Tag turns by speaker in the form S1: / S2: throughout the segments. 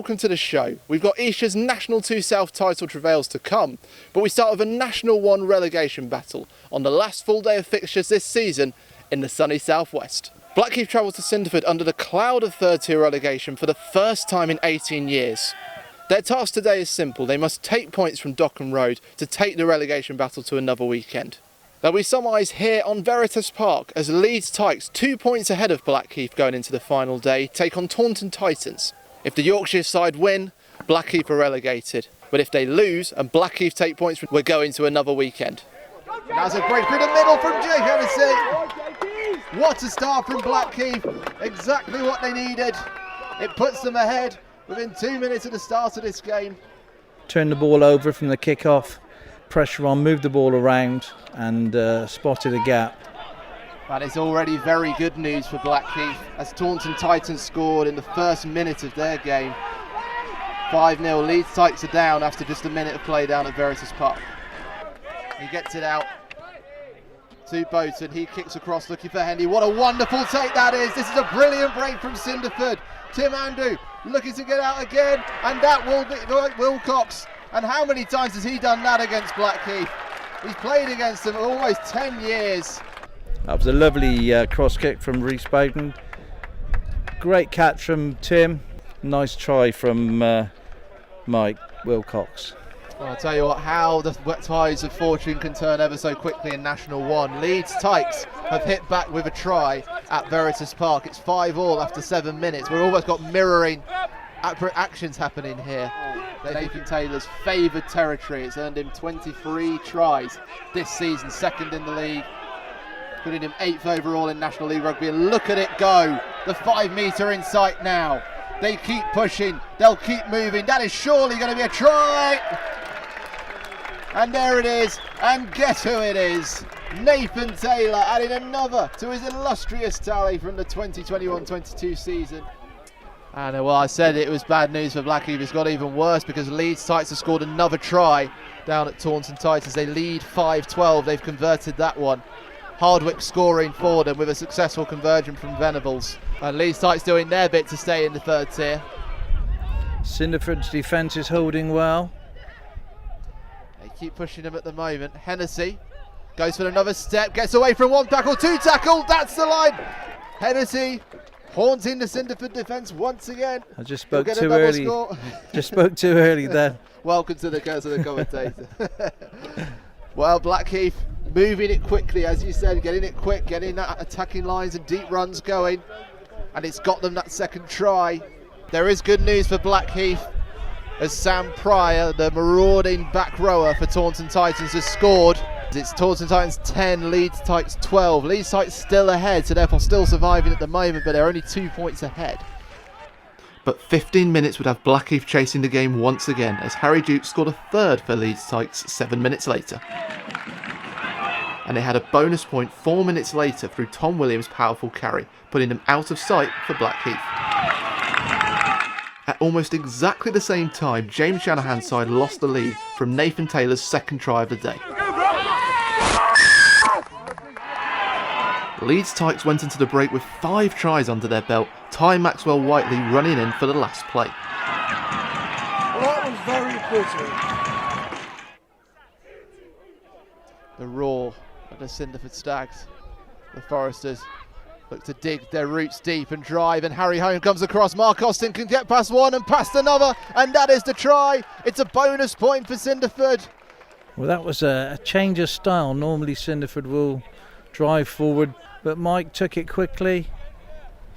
S1: welcome to the show. We've got Esher's National 2 South title travails to come, but we start with a National 1 relegation battle on the last full day of fixtures this season in the sunny southwest. Blackheath travels to Cinderford under the cloud of third-tier relegation for the first time in 18 years. Their task today is simple. They must take points from Dockham Road to take the relegation battle to another weekend. There'll be some eyes here on Veritas Park as Leeds Tykes, 2 points ahead of Blackheath going into the final day, take on Taunton Titans. If the Yorkshire side win, Blackheath are relegated. But if they lose and Blackheath take points, we're going to another weekend.
S2: That's a break through the middle from Jake Hennessy. What a start from Blackheath. Exactly what they needed. It puts them ahead within 2 minutes of the start of this game.
S3: Turned the ball over from the kick-off, pressure on, moved the ball around and spotted a gap.
S2: That is already very good news for Blackheath as Taunton Titans scored in the first minute of their game. 5-0, Leeds Tykes are down after just a minute of play down at Veritas Park. He gets it out to Bowton, he kicks across looking for Hendy. What a wonderful take that is. This is a brilliant break from Cinderford. Tim Andrew looking to get out again, and that will be Wilcox. And how many times has he done that against Blackheath? He's played against them for almost 10 years.
S3: That was a lovely cross kick from Rhys Bowden. Great catch from Tim. Nice try from Mike Wilcox.
S2: Well, I'll tell you what, how the tides of fortune can turn ever so quickly in National 1. Leeds Tykes have hit back with a try at Veritas Park. It's 5-5 after 7 minutes. We've almost got mirroring actions happening here. Nathan Taylor's favoured territory. It's earned him 23 tries this season, second in the league, putting him 8th overall in National League Rugby. And look at it go. The 5 metre in sight now. They keep pushing. They'll keep moving. That is surely going to be a try. And there it is. And guess who it is? Nathan Taylor adding another to his illustrious tally from the 2021-22 season. And well, I said it was bad news for Blackheath. It's got even worse because Leeds Tykes have scored another try down at Taunton Titans. They lead 5-12. They've converted that one. Hardwick scoring for them with a successful conversion from Venables. And Leeds Tykes doing their bit to stay in the third tier.
S3: Cinderford's defence is holding well.
S2: They keep pushing them at the moment. Hennessy goes for another step, gets away from 1 tackle, 2 tackle, that's the line. Hennessy haunting the Cinderford defence once again.
S3: I just spoke too early. Just spoke too early then.
S2: Welcome to the curse of the commentator. Well, Blackheath moving it quickly, as you said, getting it quick, getting that attacking lines and deep runs going, and it's got them that second try. There is good news for Blackheath as Sam Pryor, the marauding back rower for Taunton Titans, has scored. It's Taunton Titans 10, Leeds Tykes 12. Leeds Tykes still ahead, so therefore still surviving at the moment, but they're only 2 points ahead.
S1: But 15 minutes would have Blackheath chasing the game once again as Harry Duke scored a third for Leeds Tykes 7 minutes later. And they had a bonus point 4 minutes later through Tom Williams' powerful carry, putting them out of sight for Blackheath. At almost exactly the same time, James Shanahan's side lost the lead from Nathan Taylor's second try of the day. Leeds Tykes went into the break with 5 tries under their belt, Ty Maxwell Whiteley running in for the last play.
S4: That was very pretty.
S2: The roar of the Cinderford Stags. The Foresters look to dig their roots deep and drive, and Harry Home comes across. Mark Austin can get past one and past another, and that is the try. It's a bonus point for Cinderford.
S3: Well, that was a change of style. Normally Cinderford will drive forward, but Mike took it quickly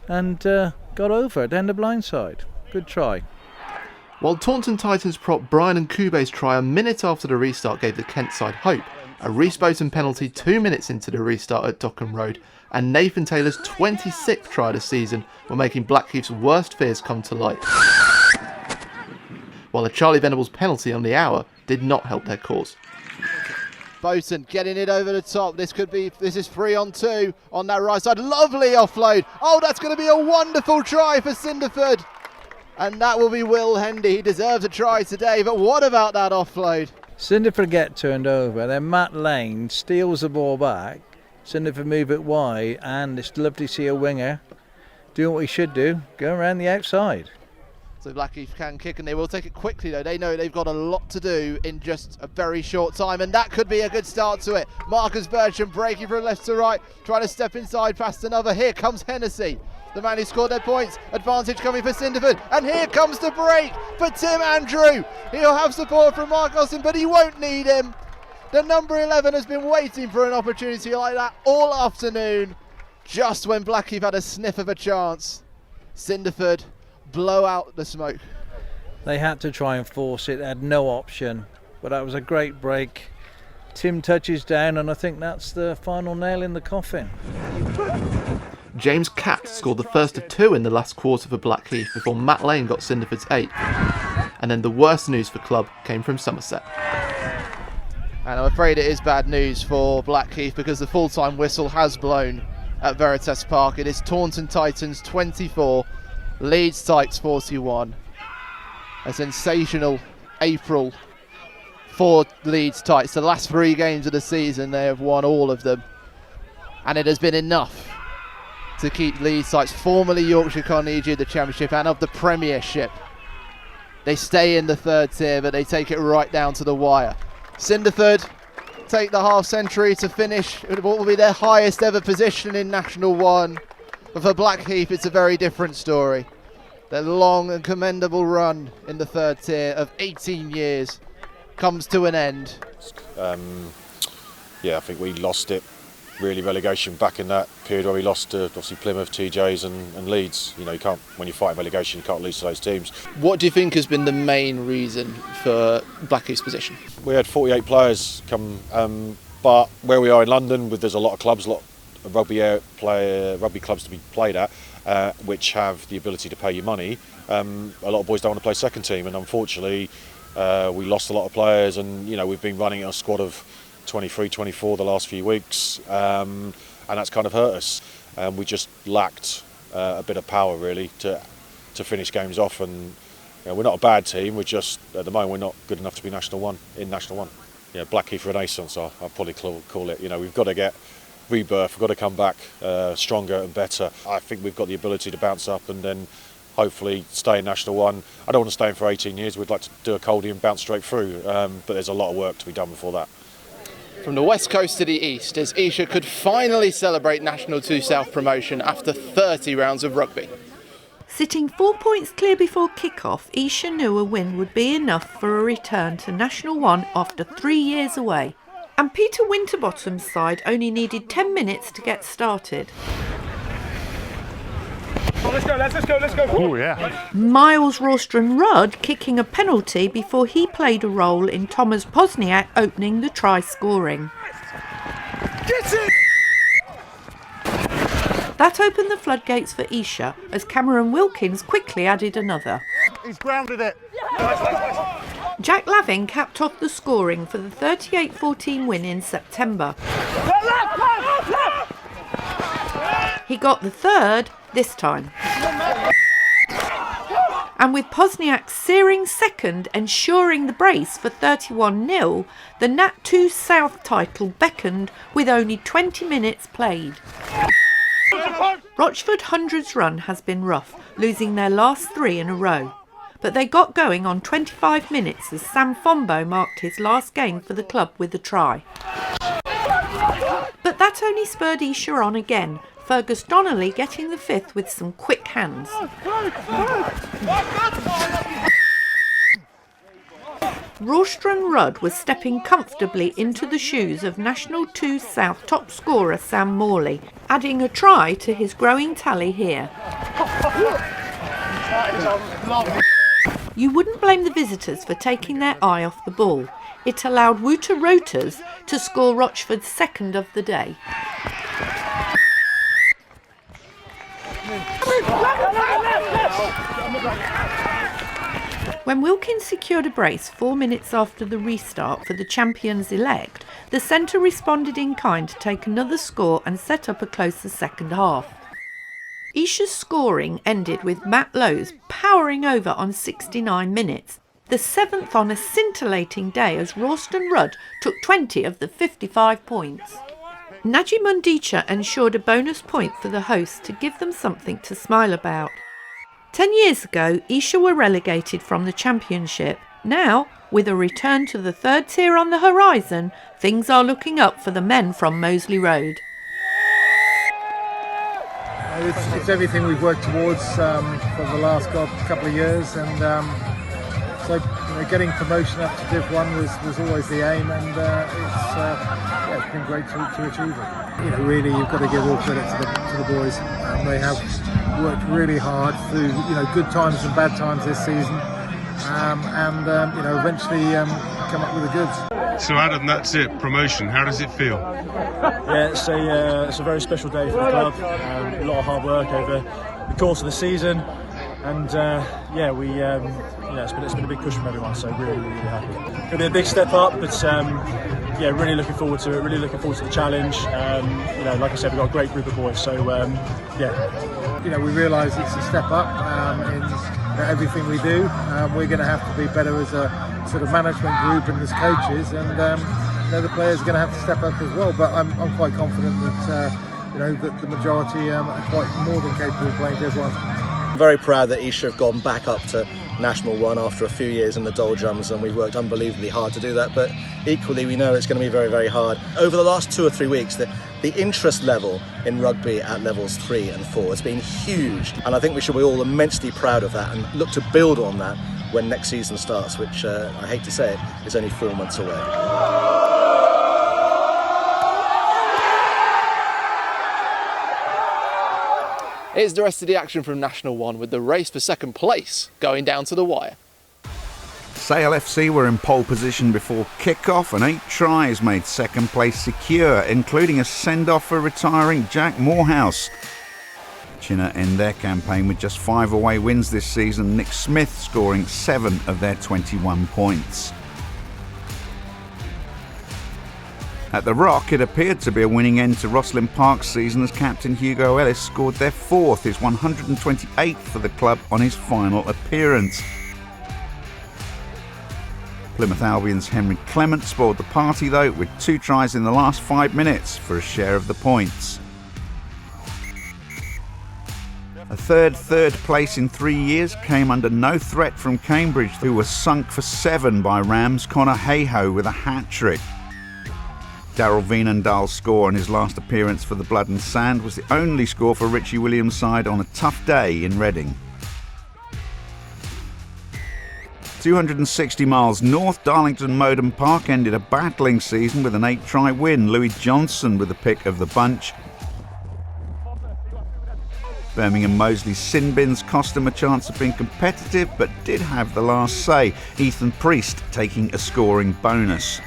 S3: and got over it, end the blind side. Good try.
S1: While Taunton Titans prop Brian Nkube's try a minute after the restart gave the Kent side hope, a Rhys Bowden penalty 2 minutes into the restart at Dockham Road, and Nathan Taylor's 26th try this season were making Blackheath's worst fears come to light. While a Charlie Venables penalty on the hour did not help their cause.
S2: Bowden getting it over the top. This is 3-on-2 on that right side. Lovely offload. Oh, that's going to be a wonderful try for Cinderford. And that will be Will Hendy. He deserves a try today, but what about that offload?
S3: Cinderford get turned over, then Matt Lane steals the ball back. Cinderford move it wide, and it's lovely to see a winger doing what he should do, going around the outside.
S2: So Blackheath can kick, and they will take it quickly though. They know they've got a lot to do in just a very short time, and that could be a good start to it. Marcus Bertram breaking from left to right, trying to step inside past another. Here comes Hennessy, the man who scored their points. Advantage coming for Cinderford, and here comes the break for Tim Andrew. He'll have support from Mark Gayther, but he won't need him. The number 11 has been waiting for an opportunity like that all afternoon. Just when Blackheath had a sniff of a chance, Cinderford blow out the smoke.
S3: They had to try and force it, they had no option, but that was a great break. Tim touches down, and I think that's the final nail in the coffin.
S1: James Catt scored the first of 2 in the last quarter for Blackheath before Matt Lane got Cinderford's 8. And then the worst news for club came from Somerset.
S2: And I'm afraid it is bad news for Blackheath, because the full-time whistle has blown at Veritas Park. It is Taunton Titans 24, Leeds Tykes 41. A sensational April for Leeds Tykes. The last 3 games of the season, they have won all of them. And it has been enough to keep Leeds Tykes, formerly Yorkshire Collegiate, the Championship and of the Premiership. They stay in the 3rd tier, but they take it right down to the wire. Cinderford take the half century to finish what will be their highest ever position in National 1. But for Blackheath, it's a very different story. Their long and commendable run in the 3rd tier of 18 years comes to an end.
S5: I think we lost it, really, relegation back in that period where we lost to obviously Plymouth, TJs and Leeds. You know, you can't, when you're fighting relegation, you can't lose to those teams.
S1: What do you think has been the main reason for Blackheath's position?
S5: We had 48 players come, but where we are in London, there's a lot of clubs, a lot of rugby clubs to be played at, which have the ability to pay you money. A lot of boys don't want to play second team, and unfortunately we lost a lot of players, and you know, we've been running a squad of 23, 24 the last few weeks, and that's kind of hurt us. We just lacked a bit of power really to finish games off, and you know, we're not a bad team, we're just, at the moment, we're not good enough to be National 1, in National 1. You know, Blackheath Renaissance, I'll probably call it. You know, we've got to get rebirth, we've got to come back stronger and better. I think we've got the ability to bounce up and then hopefully stay in National 1. I don't want to stay in for 18 years, we'd like to do a coldie and bounce straight through, but there's a lot of work to be done before that.
S1: From the west coast to the east, as Esha could finally celebrate National 2 South promotion after 30 rounds of rugby.
S6: Sitting 4 points clear before kick-off, Esher knew a win would be enough for a return to National 1 after 3 years away. And Peter Winterbottom's side only needed 10 minutes to get started.
S4: Oh, let's go. Oh, yeah.
S6: Miles Rawston Rudd kicking a penalty before he played a role in Thomas Posniak opening the try scoring.
S4: Get it!
S6: That opened the floodgates for Esha as Cameron Wilkins quickly added another.
S4: He's grounded it.
S6: Jack Lavin capped off the scoring for the 38-14 win in September. He got the 3rd this time. And with Posniak's searing 2nd ensuring the brace for 31-0, the Nat 2 South title beckoned with only 20 minutes played. Rochford Hundred's run has been rough, losing their last 3 in a row. But they got going on 25 minutes as Sam Fombo marked his last game for the club with a try. But that only spurred Esher on again, Fergus Donnelly getting the 5th with some quick hands. Rawston Rudd was stepping comfortably into the shoes of National 2 South top scorer Sam Morley, adding a try to his growing tally here. You wouldn't blame the visitors for taking their eye off the ball. It allowed Wouter Roters to score Rochford's 2nd of the day. When Wilkins secured a brace 4 minutes after the restart for the champions-elect, the centre responded in kind to take another score and set up a closer second half. Esher's scoring ended with Matt Lowe's powering over on 69 minutes, the 7th on a scintillating day as Rawston Rudd took 20 of the 55 points. Naji Mundicha ensured a bonus point for the hosts to give them something to smile about. 10 years ago, Esher were relegated from the Championship. Now, with a return to the third tier on the horizon, things are looking up for the men from Moseley Road.
S7: It's everything we've worked towards for the last couple of years, and so getting promotion up to Div 1 was always the aim, and it's been great to achieve it. Really, you've got to give all credit to the boys. They have worked really hard through good times and bad times this season, and eventually come up with the goods.
S8: So Adam, that's it, promotion. How does it feel?
S9: Yeah, it's a very special day for the club. A lot of hard work over the course of the season, and it's been a big push from everyone. So really happy. It'll be a big step up, but really looking forward to it. Really looking forward to the challenge. Like I said, we've got a great group of boys. So
S7: we realise it's a step up in everything we do. We're going to have to be better as a sort of management group and as coaches, and the players are going to have to step up as well. But I'm quite confident that that the majority are quite more than capable of playing Div 1.
S9: I'm very proud that Esher have gone back up to National 1 after a few years in the doldrums, and we've worked unbelievably hard to do that. But equally, we know it's going to be very, very hard. Over the last 2 or 3 weeks, the interest level in rugby at levels 3 and 4 has been huge, and I think we should be all immensely proud of that and look to build on that when next season starts, which I hate to say it, is only 4 months away.
S1: Here's the rest of the action from National 1, with the race for second place going down to the wire.
S10: Sale FC were in pole position before kick-off, and 8 tries made second place secure, including a send-off for retiring Jack Morehouse. Chinner end their campaign with just 5 away wins this season, Nick Smith scoring 7 of their 21 points. At the Rock, it appeared to be a winning end to Rosslyn Park's season as captain Hugo Ellis scored their 4th, his 128th for the club on his final appearance. Plymouth Albion's Henry Clement spoiled the party though, with 2 tries in the last 5 minutes for a share of the points. A third place in 3 years came under no threat from Cambridge, who were sunk for 7 by Rams' Connor Hayhoe with a hat-trick. Daryl Veenendahl's score on his last appearance for the Blood and Sand was the only score for Richie Williams' side on a tough day in Reading. 260 miles north, Darlington Modem Park ended a battling season with an 8-try win, Louis Johnson with the pick of the bunch. Birmingham Moseley's sin bins cost them a chance of being competitive, but did have the last say, Ethan Priest taking a scoring bonus.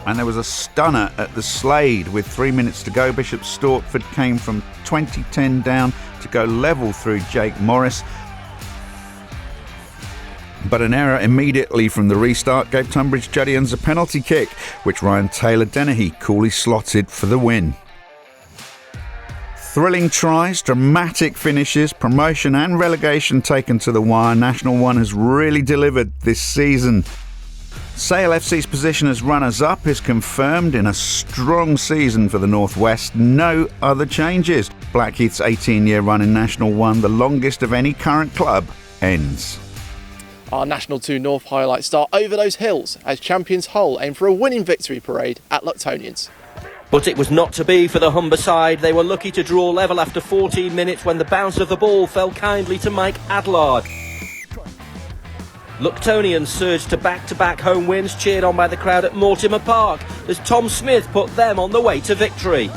S10: And there was a stunner at the Slade. With 3 minutes to go, Bishop Stortford came from 20-10 down to go level through Jake Morris. But an error immediately from the restart gave Tunbridge Juddians a penalty kick, which Ryan Taylor-Dennehy coolly slotted for the win. Thrilling tries, dramatic finishes, promotion and relegation taken to the wire. National 1 has really delivered this season. Sale FC's position as runners-up is confirmed in a strong season for the North West. No other changes. Blackheath's 18-year run in National 1, the longest of any current club, ends.
S1: Our National 2 North highlights start over those hills as champions Hull aim for a winning victory parade at Luctonians.
S11: But it was not to be for the Humber side. They were lucky to draw level after 14 minutes when the bounce of the ball fell kindly to Mike Adlard. Luctonians surged to back-to-back home wins, cheered on by the crowd at Mortimer Park as Tom Smith put them on the way to victory.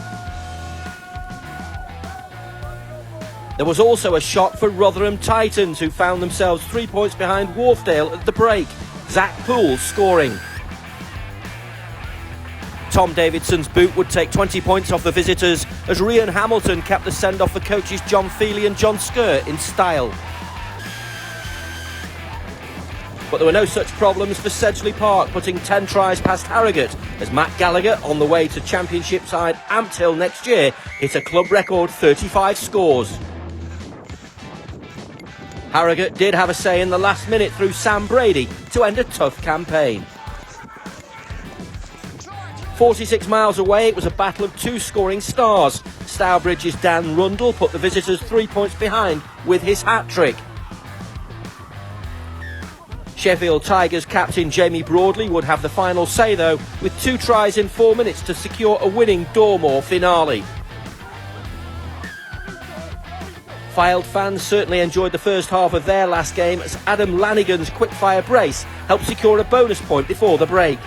S11: There was also a shot for Rotherham Titans, who found themselves 3 points behind Wharfdale at the break, Zach Poole scoring. Tom Davidson's boot would take 20 points off the visitors as Rhian Hamilton capped the send-off for coaches John Feely and John Skerr in style. But there were no such problems for Sedgley Park, putting 10 tries past Harrogate as Matt Gallagher, on the way to Championship side Ampthill next year, hit a club record 35 scores. Harrogate did have a say in the last minute through Sam Brady to end a tough campaign. 46 miles away, it was a battle of 2 scoring stars. Stourbridge's Dan Rundle put the visitors 3 points behind with his hat-trick. Sheffield Tigers captain Jamie Broadley would have the final say though, with 2 tries in 4 minutes to secure a winning Dormore finale. Fylde fans certainly enjoyed the first half of their last game as Adam Lanigan's quick-fire brace helped secure a bonus point before the break.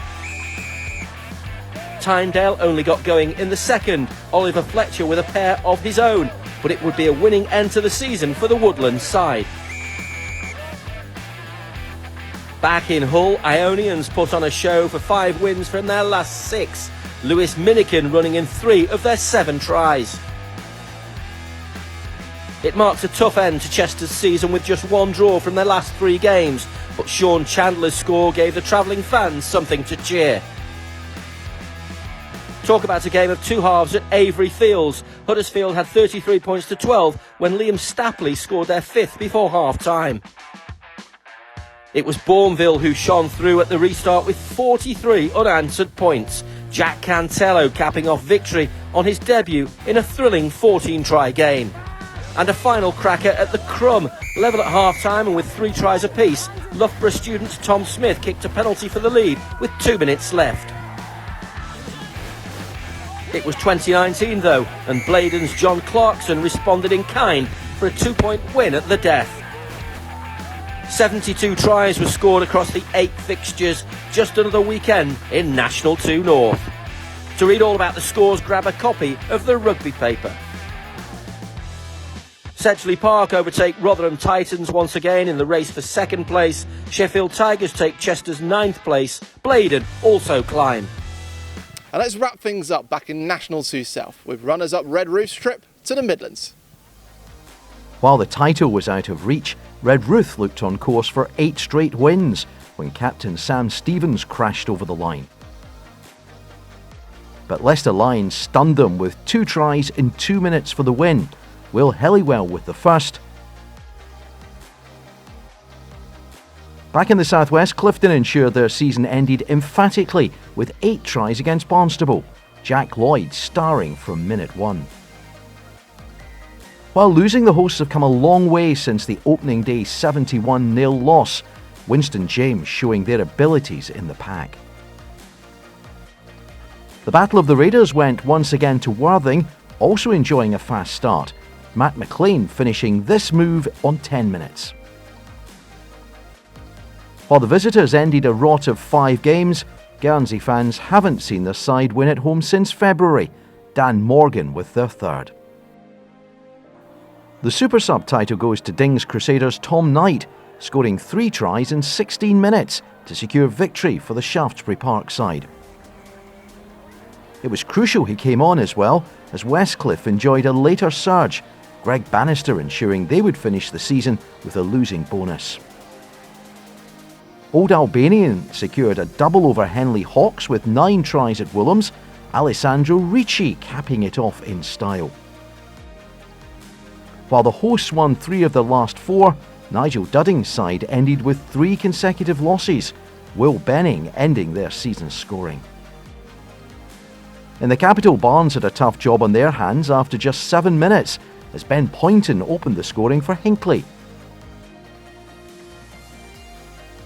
S11: Tynedale only got going in the second, Oliver Fletcher with a pair of his own, but it would be a winning end to the season for the Woodlands side. Back in Hull, Ionians put on a show for 5 wins from their last 6, Lewis Minikin running in 3 of their 7 tries. It marks a tough end to Chester's season with just 1 draw from their last 3 games, but Sean Chandler's score gave the travelling fans something to cheer. Talk about a game of 2 halves at Avery Fields. Huddersfield had 33 points to 12 when Liam Stapley scored their 5th before half-time. It was Bourneville who shone through at the restart with 43 unanswered points. Jack Cantello capping off victory on his debut in a thrilling 14-try game. And a final cracker at the Crumb. Level at half-time and with 3 tries apiece, Loughborough student Tom Smith kicked a penalty for the lead with 2 minutes left. It was 2019 though, and Bladen's John Clarkson responded in kind for a 2-point win at the death. 72 tries were scored across the 8 fixtures, just another weekend in National 2 North. To read all about the scores, grab a copy of the Rugby paper. Sedgley Park overtake Rotherham Titans once again in the race for 2nd place. Sheffield Tigers take Chester's 9th place. Bladen also climb.
S1: And let's wrap things up back in National 2 South with runners-up Red Roof's trip to the Midlands.
S12: While the title was out of reach, Red Roof looked on course for 8 straight wins when captain Sam Stevens crashed over the line. But Leicester Lions stunned them with 2 tries in 2 minutes for the win. Will Helliwell with the first. Back in the southwest, Clifton ensured their season ended emphatically with 8 tries against Barnstable. Jack Lloyd starring from minute 1. While losing, the hosts have come a long way since the opening day 71-0 loss. Winston James showing their abilities in the pack. The Battle of the Raiders went once again to Worthing, also enjoying a fast start. Matt McLean finishing this move on 10 minutes. While the visitors ended a rot of 5 games, Guernsey fans haven't seen their side win at home since February. Dan Morgan with their 3rd. The Super Sub title goes to Dings Crusaders' Tom Knight, scoring 3 tries in 16 minutes to secure victory for the Shaftesbury Park side. It was crucial he came on as well, as Westcliff enjoyed a later surge, Greg Bannister ensuring they would finish the season with a losing bonus. Old Albanian secured a double over Henley Hawks with 9 tries at Willems, Alessandro Ricci capping it off in style. While the hosts won 3 of the last 4, Nigel Dudding's side ended with 3 consecutive losses, Will Benning ending their season scoring. In the capital, Barnes had a tough job on their hands after just 7 minutes, as Ben Poynton opened the scoring for Hinckley.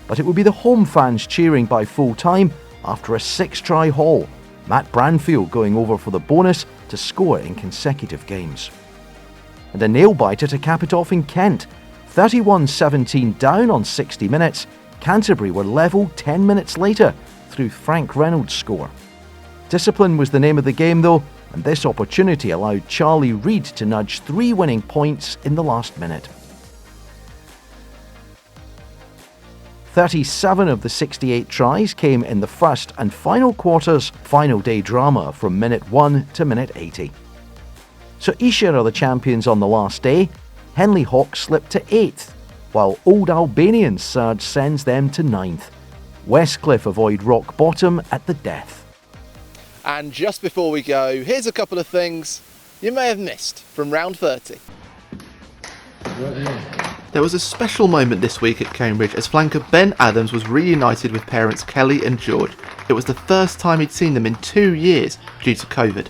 S12: But it would be the home fans cheering by full time after a 6-try haul, Matt Branfield going over for the bonus to score in consecutive games. And a nail-biter to cap it off in Kent. 31-17 down on 60 minutes, Canterbury were level 10 minutes later through Frank Reynolds' score. Discipline was the name of the game though, and this opportunity allowed Charlie Reid to nudge 3 winning points in the last minute. 37 of the 68 tries came in the first and final quarters, final day drama from minute 1 to minute 80. So Esher are the champions on the last day. Henley Hawks slipped to 8th, while Old Albanian surge sends them to 9th. Westcliff avoid rock bottom at the death.
S1: And just before we go, here's a couple of things you may have missed from round 30.
S2: There was a special moment this week at Cambridge as flanker Ben Adams was reunited with parents Kelly and George. It was the first time he'd seen them in 2 years due to COVID.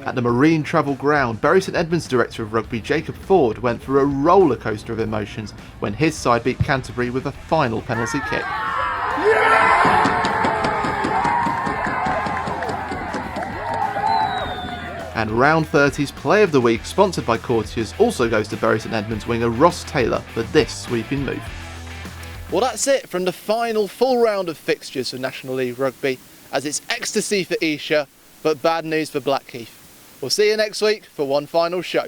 S2: At the Marine Travel Ground, Bury St Edmunds director of rugby Jacob Ford went through a roller coaster of emotions when his side beat Canterbury with a final penalty kick. And Round 30's Play of the Week, sponsored by Courtiers, also goes to Bury St Edmunds winger Ross Taylor for this sweeping move.
S1: Well, that's it from the final full round of fixtures for National League Rugby, as it's ecstasy for Esher, but bad news for Blackheath. We'll see you next week for one final show.